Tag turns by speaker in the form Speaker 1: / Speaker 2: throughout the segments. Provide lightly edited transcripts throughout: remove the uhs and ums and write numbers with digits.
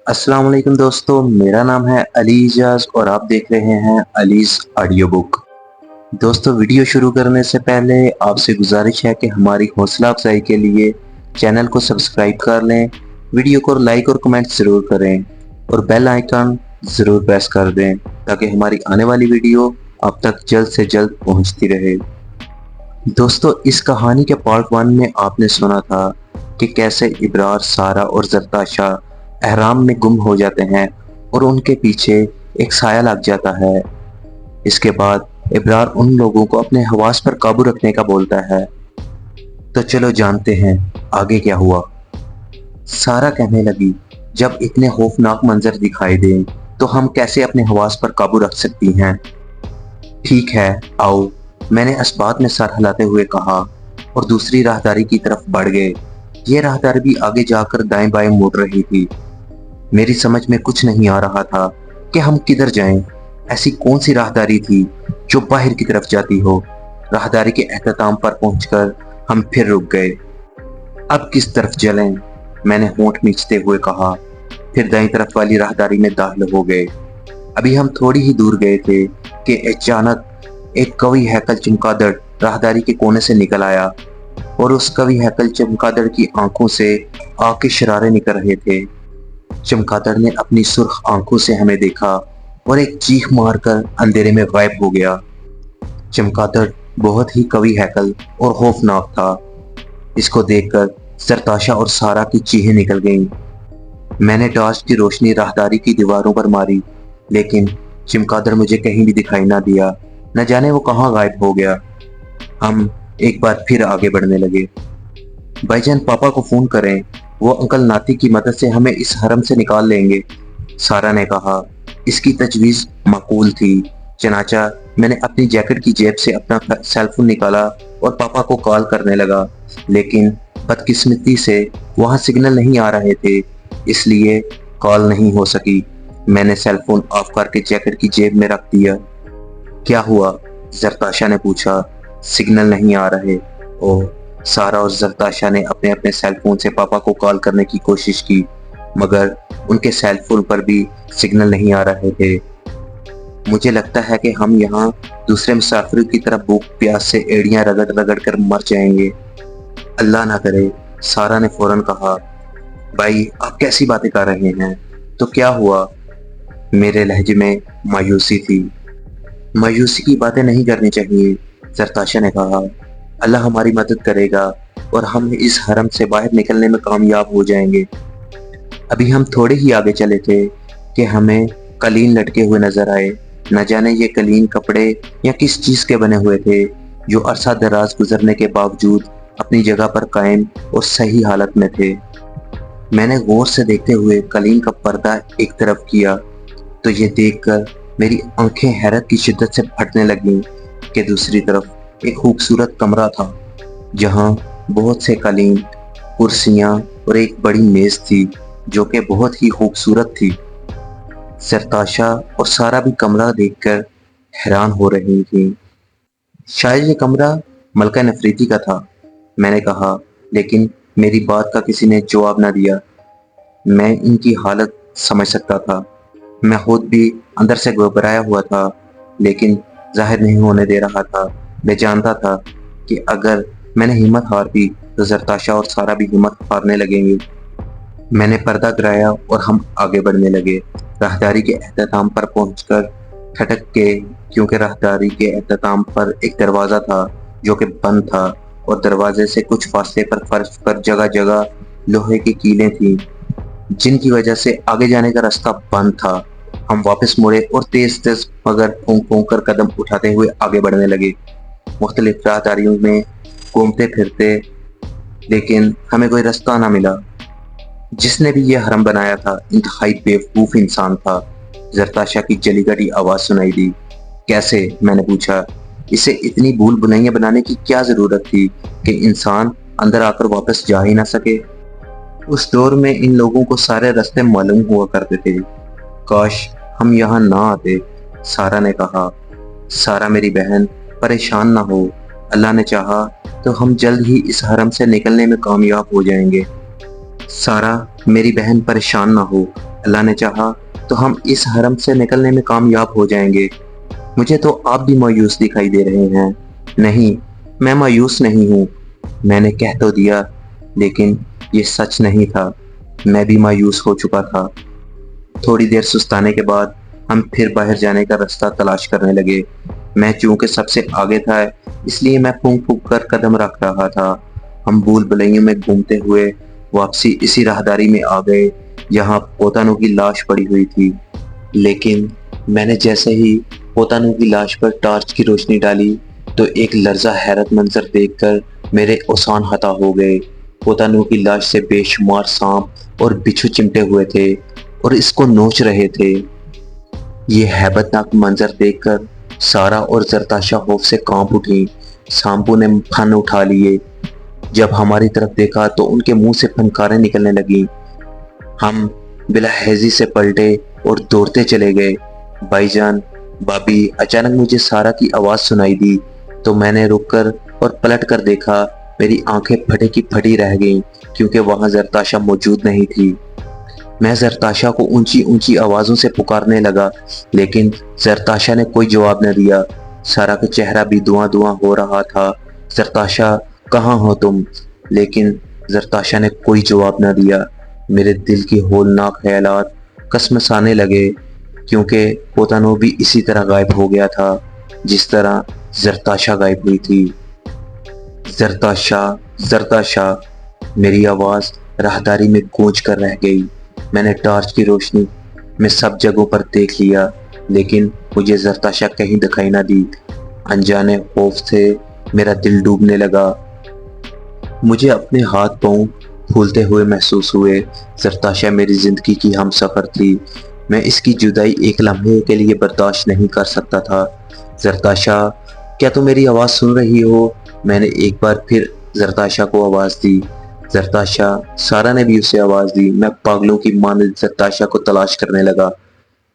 Speaker 1: السلام علیکم دوستو، میرا نام ہے علی اجاز اور آپ دیکھ رہے ہیں علیز آڈیو بک۔ دوستو، ویڈیو شروع کرنے سے پہلے آپ سے گزارش ہے کہ ہماری حوصلہ افزائی کے لیے چینل کو سبسکرائب کر لیں، ویڈیو کو لائک اور کمنٹ ضرور کریں اور بیل آئیکن ضرور پریس کر دیں تاکہ ہماری آنے والی ویڈیو آپ تک جلد سے جلد پہنچتی رہے۔ دوستو، اس کہانی کے پارٹ 1 میں آپ نے سنا تھا کہ کیسے ابرار، سارہ اور زرتاشا احرام میں گم ہو جاتے ہیں اور ان کے پیچھے ایک سایہ لگ جاتا ہے۔ اس کے بعد ابرار ان لوگوں کو اپنے حواس پر قابو رکھنے کا بولتا ہے۔ تو چلو جانتے ہیں آگے کیا ہوا۔ سارہ کہنے لگی، جب اتنے خوفناک منظر دکھائی دیں تو ہم کیسے اپنے حواس پر قابو رکھ سکتی ہیں؟ ٹھیک ہے، آؤ، میں نے اسبات میں سر ہلاتے ہوئے کہا اور دوسری راہداری کی طرف بڑھ گئے۔ یہ راہداری بھی آگے جا کر دائیں بائیں مڑ رہی تھی۔ میری سمجھ میں کچھ نہیں آ رہا تھا کہ ہم کدھر جائیں۔ ایسی کون سی راہداری تھی جو باہر کی طرف جاتی ہو؟ راہداری کے اختتام پر پہنچ کر ہم پھر رک گئے۔ اب کس طرف چلیں؟ میں نے ہونٹ میچتے ہوئے کہا، پھر دائیں طرف والی راہداری میں داخل ہو گئے۔ ابھی ہم تھوڑی ہی دور گئے تھے کہ اچانک ایک قوی ہیکل چمگادڑ راہداری کے کونے سے نکل آیا اور اس قوی ہیکل چمگادڑ کی آنکھوں سے آگ کے شرارے نکل رہے تھے۔ چمگادڑ نے اپنی سرخ آنکھوں سے ہمیں دیکھا اور ایک چیخ مار کر اندھیرے میں غائب ہو گیا۔ چمگادڑ بہت ہی قوی ہیکل اور خوفناک تھا۔ اس کو دیکھ کر زرتاشا اور سارہ کی چیخیں نکل گئیں۔ میں نے ٹارچ کی روشنی راہداری کی دیواروں پر ماری، لیکن چمگادڑ مجھے کہیں بھی دکھائی نہ دیا۔ نہ جانے وہ کہاں غائب ہو گیا۔ ہم ایک بار پھر آگے بڑھنے لگے۔ بھائی جان، پاپا کو فون کریں، وہ انکل ناتی کی مدد سے ہمیں اس حرم سے نکال لیں گے، سارہ نے کہا۔ اس کی تجویز معقول تھی، چنانچہ میں نے اپنی جیکٹ کی جیب سے اپنا سیل فون نکالا اور پاپا کو کال کرنے لگا، لیکن بدقسمتی سے وہاں سگنل نہیں آ رہے تھے، اس لیے کال نہیں ہو سکی۔ میں نے سیل فون آف کر کے جیکٹ کی جیب میں رکھ دیا۔ کیا ہوا؟ زرتاشا نے پوچھا۔ سگنل نہیں آ رہے۔ سارہ اور زرتاشا نے اپنے اپنے سیل فون سے پاپا کو کال کرنے کی کوشش کی، مگر ان کے سیل فون پر بھی سگنل نہیں آ رہے تھے۔ مجھے لگتا ہے کہ ہم یہاں دوسرے مسافروں کی طرح بھوک پیاس سے ایڑیاں رگڑ رگڑ کر مر جائیں گے۔ اللہ نہ کرے، سارہ نے فوراً کہا۔ بھائی، آپ کیسی باتیں کر رہے ہیں؟ تو کیا ہوا؟ میرے لہجے میں مایوسی تھی۔ مایوسی کی باتیں نہیں کرنی چاہیے، زرتاشا نے کہا۔ اللہ ہماری مدد کرے گا اور ہم اس حرم سے باہر نکلنے میں کامیاب ہو جائیں گے۔ ابھی ہم تھوڑے ہی آگے چلے تھے کہ ہمیں قلین لٹکے ہوئے نظر آئے۔ نہ جانے یہ قلین کپڑے یا کس چیز کے بنے ہوئے تھے جو عرصہ دراز گزرنے کے باوجود اپنی جگہ پر قائم اور صحیح حالت میں تھے۔ میں نے غور سے دیکھتے ہوئے قلین کا پردہ ایک طرف کیا تو یہ دیکھ کر میری آنکھیں حیرت کی شدت سے پھٹنے لگیں کہ دوسری طرف ایک خوبصورت کمرہ تھا جہاں بہت سے قالین، کرسیاں اور ایک بڑی میز تھی جو کہ بہت ہی خوبصورت تھی۔ زرتاشا اور سارہ بھی کمرہ دیکھ کر حیران ہو رہی تھیں۔ شاید یہ کمرہ ملکہ نفریتی کا تھا، میں نے کہا، لیکن میری بات کا کسی نے جواب نہ دیا۔ میں ان کی حالت سمجھ سکتا تھا۔ میں خود بھی اندر سے گھبرایا ہوا تھا، لیکن ظاہر نہیں ہونے دے رہا تھا۔ میں جانتا تھا کہ اگر میں نے ہمت ہار دی تو زرتاشا اور سارہ بھی ہمت ہارنے لگیں گے۔ میں نے پردہ گرایا اور ہم آگے بڑھنے لگے۔ راہداری کے اختتام پر پہنچ کر ٹھٹک گئے کیونکہ راہداری کے اختتام پر ایک دروازہ تھا جو کہ بند تھا اور دروازے سے کچھ فاصلے پر فرش پر جگہ جگہ لوہے کی کیلیں تھیں جن کی وجہ سے آگے جانے کا راستہ بند تھا۔ ہم واپس مڑے اور تیز تیز مگر پھونک پھونک کر قدم اٹھاتے ہوئے آگے بڑھنے لگے، مختلف راہداریوں میں گھومتے پھرتے، لیکن ہمیں کوئی راستہ نہ ملا۔ جس نے بھی یہ حرم بنایا تھا انتہائی بیوقوف انسان تھا۔ زرتاشا کی جلی گٹی آواز سنائی دی۔ کیسے؟ میں نے پوچھا۔ اسے اتنی بھول بھلائیاں بنانے کی کیا ضرورت تھی کہ انسان اندر آ کر واپس جا ہی نہ سکے؟ اس دور میں ان لوگوں کو سارے راستے معلوم ہوا کرتے تھے۔ کاش ہم یہاں نہ آتے، سارہ نے کہا۔ سارہ میری بہن، پریشان نہ ہو، اللہ نے چاہا تو ہم جلد ہی اس حرم سے نکلنے میں کامیاب ہو جائیں گے۔ سارہ میری بہن، پریشان نہ ہو، اللہ نے چاہا تو ہم اس حرم سے نکلنے میں کامیاب ہو جائیں گے۔ مجھے تو آپ بھی مایوس دکھائی دے رہے ہیں۔ نہیں، میں مایوس نہیں ہوں، میں نے کہہ تو دیا، لیکن یہ سچ نہیں تھا، میں بھی مایوس ہو چکا تھا۔ تھوڑی دیر سستانے کے بعد ہم پھر باہر جانے کا راستہ تلاش کرنے لگے۔ میں چونکہ سب سے آگے تھا، اس لیے میں پھونک پھونک کر قدم رکھ رہا تھا۔ ہم بھول بھلیوں میں گھومتے ہوئے واپسی اسی راہداری میں آ گئے جہاں پوتانو کی لاش پڑی ہوئی تھی، لیکن میں نے جیسے ہی پوتانو کی لاش پر ٹارچ کی روشنی ڈالی تو ایک لرزہ حیرت منظر دیکھ کر میرے اوسان ہتا ہو گئے۔ پوتانو کی لاش سے بے شمار سانپ اور بچھو چمٹے ہوئے تھے اور اس کو نوچ رہے تھے۔ یہ ہیبت ناک منظر دیکھ کر سارا اور زرتاشا خوف سے کانپ اٹھی۔ سانپوں نے پھن اٹھا لیے۔ جب ہماری طرف دیکھا تو ان کے منہ سے پھنکاریں نکلنے لگیں۔ ہم بلا ہیزی سے پلٹے اور دوڑتے چلے گئے۔ بھائی جان، بابی، اچانک مجھے سارا کی آواز سنائی دی تو میں نے رک کر اور پلٹ کر دیکھا۔ میری آنکھیں پھٹی کی پھٹی رہ گئیں کیونکہ وہاں زرتاشا موجود نہیں تھی۔ میں زرتاشا کو اونچی اونچی آوازوں سے پکارنے لگا، لیکن زرتاشا نے کوئی جواب نہ دیا۔ سارا کا چہرہ بھی دھواں دھواں ہو رہا تھا۔ زرتاشا، کہاں ہو تم؟ لیکن زرتاشا نے کوئی جواب نہ دیا۔ میرے دل کی ہولناک خیالات کسمسانے لگے کیونکہ پوتانو بھی اسی طرح غائب ہو گیا تھا جس طرح زرتاشا غائب ہوئی تھی۔ زرتاشا، زرتاشا، میری آواز راہداری میں گونج کر رہ گئی۔ میں نے ٹارچ کی روشنی میں سب جگہوں پر دیکھ لیا، لیکن مجھے زرتاشا کہیں دکھائی نہ دی۔ انجانے خوف سے میرا دل ڈوبنے لگا۔ مجھے اپنے ہاتھ پاؤں پھولتے ہوئے محسوس ہوئے۔ زرتاشا میری زندگی کی ہم سفر تھی، میں اس کی جدائی ایک لمحے کے لیے برداشت نہیں کر سکتا تھا۔ زرتاشا، کیا تم میری آواز سن رہی ہو؟ میں نے ایک بار پھر زرتاشا کو آواز دی۔ زرتاشا، سارا نے بھی اسے آواز دی۔ میں پاگلوں کی مانند زرتاشا کو تلاش کرنے لگا۔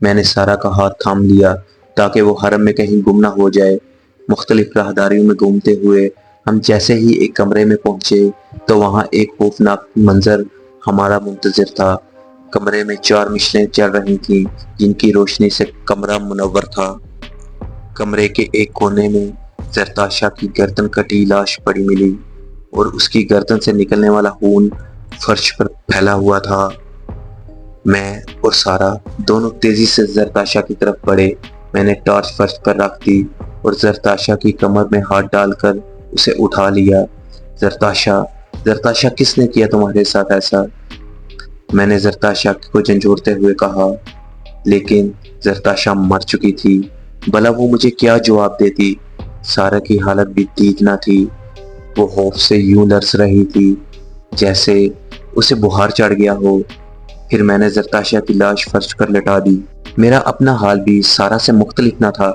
Speaker 1: میں نے سارا کا ہاتھ تھام لیا تاکہ وہ حرم میں کہیں گم نہ ہو جائے۔ مختلف راہداریوں میں گھومتے ہوئے ہم جیسے ہی ایک کمرے میں پہنچے تو وہاں ایک خوفناک منظر ہمارا منتظر تھا۔ کمرے میں 4 مشلیں جل رہی تھیں جن کی روشنی سے کمرہ منور تھا۔ کمرے کے ایک کونے میں زرتاشا کی گردن کٹی لاش پڑی ملی اور اس کی گردن سے نکلنے والا خون فرش پر پھیلا ہوا تھا۔ میں اور سارا دونوں تیزی سے زرتاشا کی طرف بڑھے۔ میں نے ٹارچ فرش پر رکھ دی اور زرتاشا کی کمر میں ہاتھ ڈال کر اسے اٹھا لیا۔ زرتاشا، زرتاشا، کس نے کیا تمہارے ساتھ ایسا؟ میں نے زرتاشا کو جھنجھوڑتے ہوئے کہا، لیکن زرتاشا مر چکی تھی۔ بھلا وہ مجھے کیا جواب دیتی؟ سارا کی حالت بھی ٹھیک نہ تھی۔ وہ خوف سے یوں لرز رہی تھی جیسے اسے بخار چڑھ گیا ہو۔ پھر میں نے زرتاشا کی لاش فرش پر لٹا دی۔ میرا اپنا حال بھی سارا سے مختلف نہ تھا۔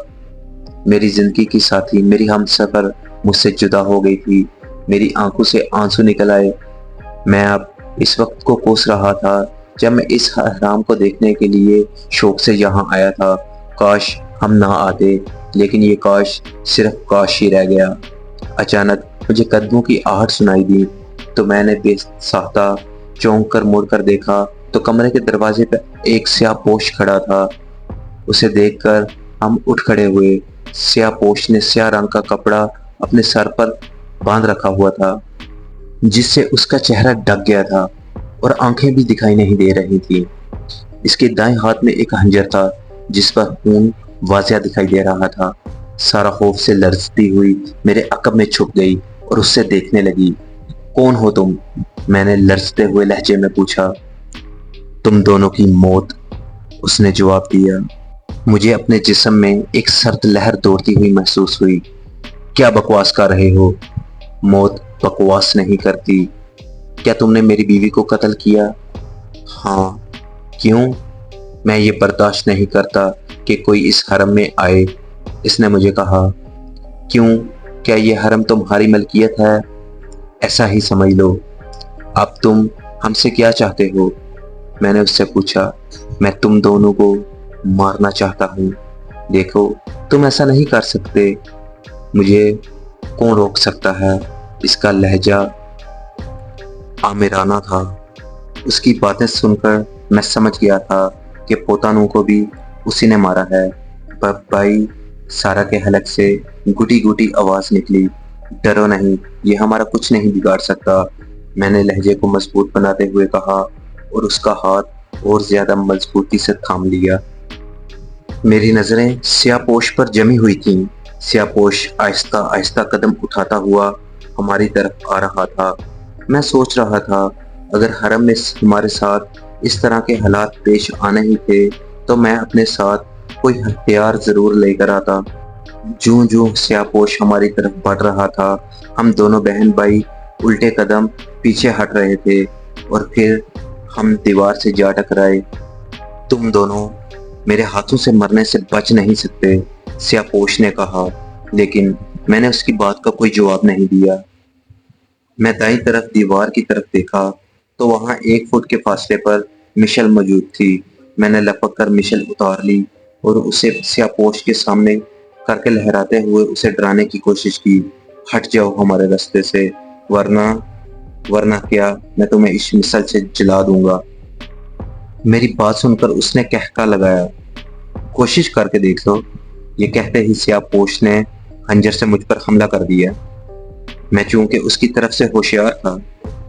Speaker 1: میری زندگی کی ساتھی، میری ہم سفر مجھ سے جدا ہو گئی تھی۔ میری آنکھوں سے آنسو نکل آئے۔ میں اب اس وقت کو کوس رہا تھا جب میں اس حرام کو دیکھنے کے لیے شوق سے یہاں آیا تھا۔ کاش ہم نہ آتے، لیکن یہ کاش صرف کاش ہی رہ گیا۔ اچانک مجھے قدموں کی آہٹ سنائی دی تو میں نے بے ساختہ چونک کر مڑ کر دیکھا تو کمرے کے دروازے پہ ایک سیاہ پوش کھڑا تھا۔ اسے دیکھ کر ہم اٹھ کھڑے ہوئے۔ سیاہ پوش نے سیاہ رنگ کا کپڑا اپنے سر پر باندھ رکھا ہوا تھا جس سے اس کا چہرہ ڈھک گیا تھا اور آنکھیں بھی دکھائی نہیں دے رہی تھیں۔ اس کے دائیں ہاتھ میں ایک خنجر تھا جس پر خون واضح دکھائی دے رہا تھا۔ سارا خوف سے لرزتی ہوئی میرے عقب میں چھپ گئی اور اس سے دیکھنے لگی۔ کون ہو تم؟ میں نے لرزتے ہوئے لہجے میں پوچھا۔ تم دونوں کی موت، اس نے جواب دیا۔ مجھے اپنے جسم میں ایک سرد لہر دوڑتی ہوئی محسوس ہوئی۔ کیا بکواس کر رہے ہو؟ موت بکواس نہیں کرتی۔ کیا تم نے میری بیوی کو قتل کیا؟ ہاں۔ کیوں؟ میں یہ برداشت نہیں کرتا کہ کوئی اس حرم میں آئے، اس نے مجھے کہا۔ کیوں؟ کیا یہ حرم تمہاری ملکیت ہے؟ ایسا ہی سمجھ لو۔ اب تم ہم سے کیا چاہتے ہو؟ میں نے اس سے پوچھا۔ میں تم دونوں کو مارنا چاہتا ہوں۔ دیکھو، تم ایسا نہیں کر سکتے۔ مجھے کون روک سکتا ہے؟ اس کا لہجہ آمرانہ تھا۔ اس کی باتیں سن کر میں سمجھ گیا تھا کہ پوتانوں کو بھی اسی نے مارا ہے۔ بھائی، سارا کے حلق سے گٹی گٹی آواز نکلی، ڈرو نہیں، یہ ہمارا کچھ نہیں بگاڑ سکتا۔ میں نے لہجے کو مضبوط بناتے ہوئے کہا اور اس کا ہاتھ اور زیادہ مضبوطی سے تھام لیا۔ میری نظریں سیاہ پوش پر جمی ہوئی تھیں۔ سیاہ پوش آہستہ آہستہ قدم اٹھاتا ہوا ہماری طرف آ رہا تھا۔ میں سوچ رہا تھا اگر حرم میں ہمارے ساتھ اس طرح کے حالات پیش آنے ہی تھے تو میں اپنے ساتھ کوئی ہتھیار ضرور لے کر آتا۔ جوں جوں سیاہ پوش ہماری طرف بڑھ رہا تھا، ہم دونوں بہن بھائی الٹے قدم پیچھے ہٹ رہے تھے اور پھر ہم دیوار سے جا ٹکرائے۔ تم دونوں میرے ہاتھوں سے مرنے سے بچ نہیں سکتے، سیاہ پوش نے کہا، لیکن میں نے اس کی بات کا کوئی جواب نہیں دیا۔ میں دائیں طرف دیوار کی طرف دیکھا تو وہاں 1 فٹ کے فاصلے پر مشل موجود تھی۔ میں نے لپک کر مشل اتار لی اور اسے سیاہ پوش کے سامنے کر کے لہراتے ہوئے اسے ڈرانے کی کوشش کی۔ ہٹ جاؤ ہمارے راستے سے، ورنہ کیا میں تمہیں اس مشل سے جلا دوں گا۔ میری بات سن کر اس نے کہکا لگایا، کوشش کر کے دیکھ لو۔ یہ کہتے ہی سیاہ پوش نے خنجر سے مجھ پر حملہ کر دیا۔ میں چونکہ اس کی طرف سے ہوشیار تھا،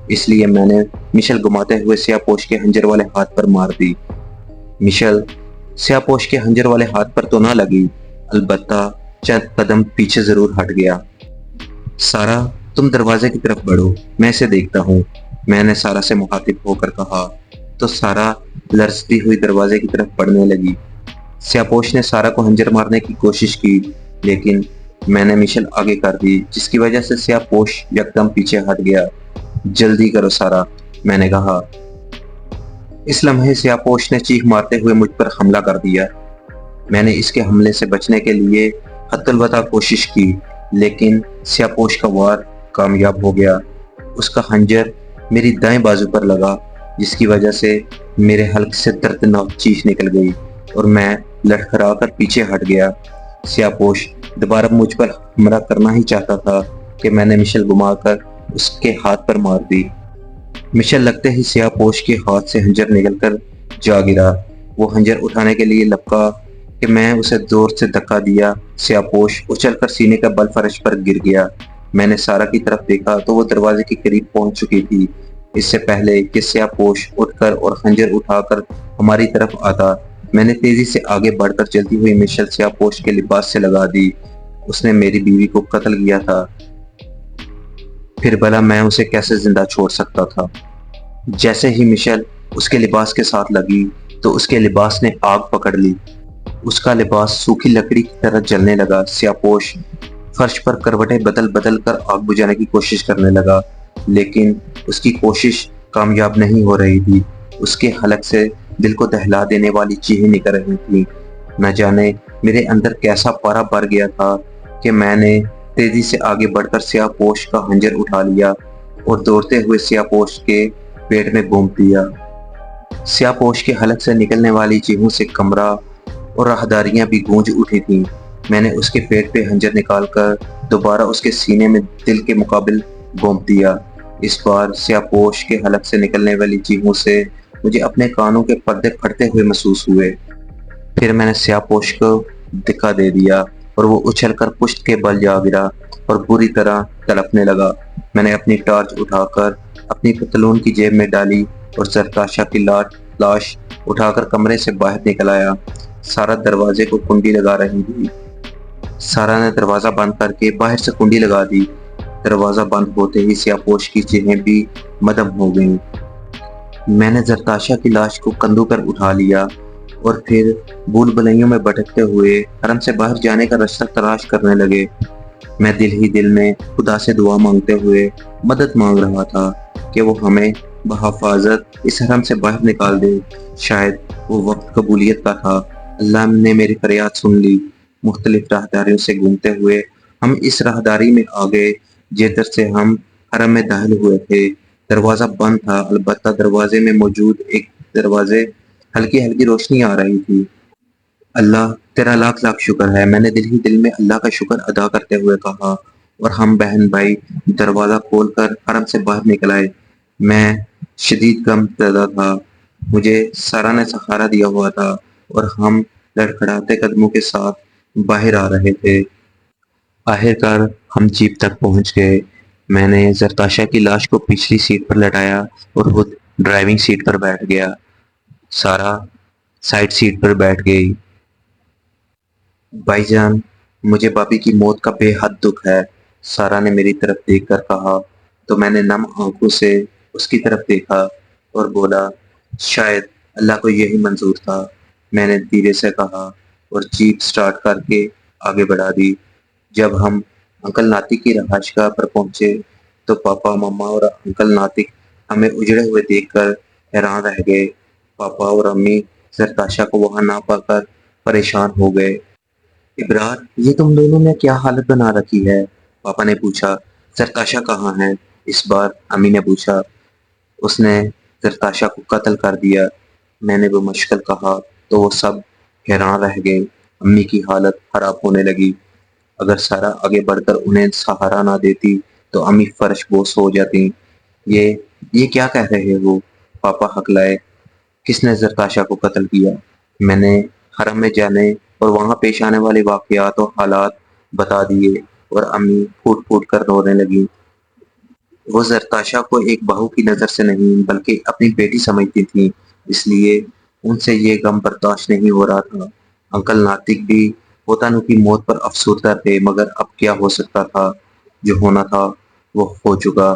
Speaker 1: اس لیے میں نے مشل گھماتے ہوئے سیاہ پوش کے خنجر والے ہاتھ پر مار دی۔ مشل سیاہ پوش کے خنجر والے ہاتھ پر تو نہ لگی، البتہ چند قدم پیچھے ضرور ہٹ گیا۔ سارا، تم دروازے کی طرف بڑھو، میں اسے دیکھتا ہوں، میں نے سارا سے مخاطب ہو کر کہا، تو سارا لرزتی ہوئی دروازے کی طرف بڑھنے لگی۔ سیاہ پوش نے سارا کو خنجر مارنے کی کوشش کی، لیکن میں نے مشل آگے کر دی، جس کی وجہ سے سیاہ پوش یکدم پیچھے ہٹ گیا۔ جلدی کرو سارا، میں نے کہا۔ اس لمحے سیاہ پوش نے چیخ مارتے ہوئے مجھ پر حملہ کر دیا۔ میں نے اس کے حملے سے بچنے کے لیے حتی البتہ کوشش کی، لیکن سیاہ پوش کا وار کامیاب ہو گیا۔ اس کا خنجر میری دائیں بازو پر لگا، جس کی وجہ سے میرے حلق سے دردناک چیخ نکل گئی اور میں لڑکھڑا کر پیچھے ہٹ گیا۔ سیاہ پوش دوبارہ مجھ پر حملہ کرنا ہی چاہتا تھا کہ میں نے مشل گھما کر اس کے ہاتھ پر مار دی۔ مشل لگتے ہی سیاہ پوش کے ہاتھ سے خنجر نکل کر جا گرا۔ وہ خنجر اٹھانے کے لیے لپکا کہ میں اسے زور سے دھکا دیا۔ سیاہ پوش اچھل کر سینے کا بل فرش پر گر گیا۔ میں نے سارا کی طرف دیکھا تو وہ دروازے کے قریب پہنچ چکی تھی۔ اس سے پہلے کہ سیاہ پوش اٹھ کر اور خنجر اٹھا کر ہماری طرف آتا، میں نے تیزی سے آگے بڑھ کر جلتی ہوئی مشل سیاہ پوش کے لباس سے لگا دی۔ اس نے میری بیوی کو قتل کیا تھا، پھر بھلا میں اسے کیسے زندہ چھوڑ سکتا تھا؟ جیسے ہی مشل اس کے لباس کے ساتھ لگی تو اس کے لباس نے آگ پکڑ لی۔ اس کا لباس سوکھی لکڑی کی طرح جلنے لگا۔ سیاہ پوش فرش پر کروٹیں بدل بدل کر آگ بجھانے کی کوشش کرنے لگا، لیکن اس کی کوشش کامیاب نہیں ہو رہی تھی۔ اس کے حلق سے دل کو دہلا دینے والی چیخیں نکل رہی تھیں۔ نہ جانے میرے اندر کیسا پارا بھر گیا تھا کہ میں نے تیزی سے آگے بڑھ کر سیاہ پوش کا خنجر اٹھا لیا اور دوڑتے ہوئے سیاہ پوش کے پیٹ میں بھونک دیا۔ سیاہ پوش کے حلق سے نکلنے والی چیخوں سے کمرہ اور راہداریاں بھی گونج اٹھی تھیں۔ میں نے اس کے پیٹ پہ خنجر نکال کر دوبارہ اس کے سینے میں دل کے مقابل بھونک دیا۔ اس بار سیاہ پوش کے حلق سے نکلنے والی چیخوں سے مجھے اپنے کانوں کے پردے پھٹتے ہوئے محسوس ہوئے۔ پھر میں نے سیاہ پوش کو دھکا دے دیا اور وہ اچھل کر پشت کے بل جا گرا اور بری طرح تڑپنے لگا۔ میں نے اپنی ٹارچ اٹھا کر اپنی پتلون کی جیب میں ڈالی اور زرتاشا کی لاش اٹھا کر کمرے سے باہر نکل آیا۔ سارا دروازے کو کنڈی لگا رہی تھی۔ سارا نے دروازہ بند کر کے باہر سے کنڈی لگا دی۔ دروازہ بند ہوتے ہی سیاہ پوش کی چیخیں بھی مدھم ہو گئیں۔ میں نے زرتاشا کی لاش کو کندھوں پر اٹھا لیا اور پھر بھول بھلائیوں میں بھٹکتے ہوئے حرم سے باہر جانے کا راستہ تلاش کرنے لگے۔ میں دل ہی دل میں خدا سے دعا مانگتے ہوئے مدد مانگ رہا تھا کہ وہ ہمیں بحفاظت اس حرم سے باہر نکال دے۔ شاید وہ وقت قبولیت کا تھا۔ اللہ نے میری فریاد سن لی۔ مختلف راہداریوں سے گھومتے ہوئے ہم اس راہداری میں آ گئے جدھر سے ہم حرم میں داخل ہوئے تھے۔ دروازہ بند تھا، البتہ دروازے میں موجود ایک دروازے ہلکی ہلکی روشنی آ رہی تھی۔ اللہ تیرا لاکھ لاکھ شکر ہے، میں نے دل ہی دل میں اللہ کا شکر ادا کرتے ہوئے کہا، اور ہم بہن بھائی دروازہ کھول کر حرم سے باہر نکل آئے۔ میں شدید غم زدہ تھا۔ مجھے سارا نے سہارا دیا ہوا تھا اور ہم لڑکھڑاتے قدموں کے ساتھ باہر آ رہے تھے۔ آخر کار ہم جیپ تک پہنچ گئے۔ میں نے زرتاشا کی لاش کو پچھلی سیٹ پر لٹایا اور خود ڈرائیونگ سیٹ پر بیٹھ گیا۔ سارا سائڈ سیٹ پر بیٹھ گئی۔ بھائی جان، مجھے بابی کی موت کا بے حد دکھ ہے، سارا نے میری طرف دیکھ کر کہا۔ تو میں نے نم آنکھوں سے اس کی طرف دیکھا اور بولا، شاید اللہ کو یہی منظور تھا، میں نے دھیرے سے کہا اور جیپ سٹارٹ کر کے آگے بڑھا دی۔ جب ہم انکل ناطق کی رہائش گاہ پر پہنچے تو پاپا، مما اور انکل ناطق ہمیں اجڑے ہوئے دیکھ کر حیران رہ گئے۔ پاپا اور امی زرتاشا کو وہاں نہ پا کر پریشان ہو گئے۔ ابرار، یہ تم دونوں نے کیا حالت بنا رکھی ہے؟ پاپا نے پوچھا۔ زرتاشا کہاں ہے؟ اس بار امی نے پوچھا۔ اس نے زرتاشا کو قتل کر دیا، میں نے بمشکل کہا تو وہ سب حیران رہ گئے۔ امی کی حالت خراب ہونے لگی۔ اگر سارا آگے بڑھ کر انہیں سہارا نہ دیتی تو امی فرش بوس ہو جاتی۔ یہ کیا کہہ رہے ہو؟ پاپا ہکلائے۔ کس نے زرتاشا کو قتل کیا؟ میں نے حرم میں جانے اور وہاں پیش آنے والے واقعات اور حالات بتا دیے اور امی پھوٹ پھوٹ کر رونے لگی۔ وہ زرتاشا کو ایک بہو کی نظر سے نہیں بلکہ اپنی بیٹی سمجھتی تھی، اس لیے ان سے یہ غم برداشت نہیں ہو رہا تھا۔ انکل ناطق بھی پوتانو کی موت پر افسردہ تھے، مگر اب کیا ہو سکتا تھا؟ جو ہونا تھا وہ ہو چکا۔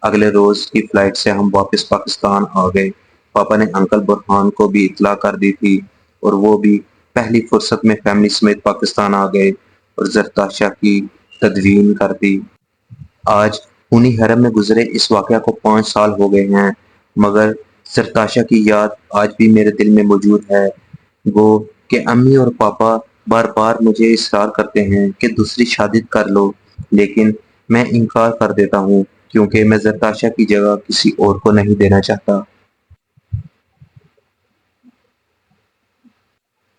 Speaker 1: اگلے روز کی فلائٹ سے ہم واپس پاکستان آ گئے۔ پاپا نے انکل برہان کو بھی اطلاع کر دی تھی اور وہ بھی پہلی فرصت میں فیملی سمیت پاکستان آ گئے اور زرتاشا کی تدفین کر دی۔ آج خونی حرم میں گزرے اس واقعہ کو 5 سال ہو گئے ہیں، مگر زرتاشا کی یاد آج بھی میرے دل میں موجود ہے۔ گو کہ امی اور پاپا بار بار مجھے اصرار کرتے ہیں کہ دوسری شادی کر لو، لیکن میں انکار کر دیتا ہوں کیونکہ میں زرتاشا کی جگہ کسی اور کو نہیں دینا چاہتا۔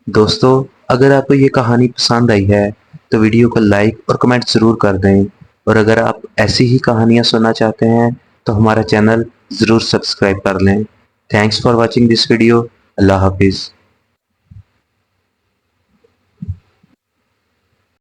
Speaker 1: دوستو، اگر آپ کو یہ کہانی پسند آئی ہے تو ویڈیو کو لائک اور کمنٹ ضرور کر دیں، اور اگر آپ ایسی ہی کہانیاں سننا چاہتے ہیں تو ہمارا چینل ضرور سبسکرائب کر لیں۔ Thanks for watching this video. اللہ حافظ۔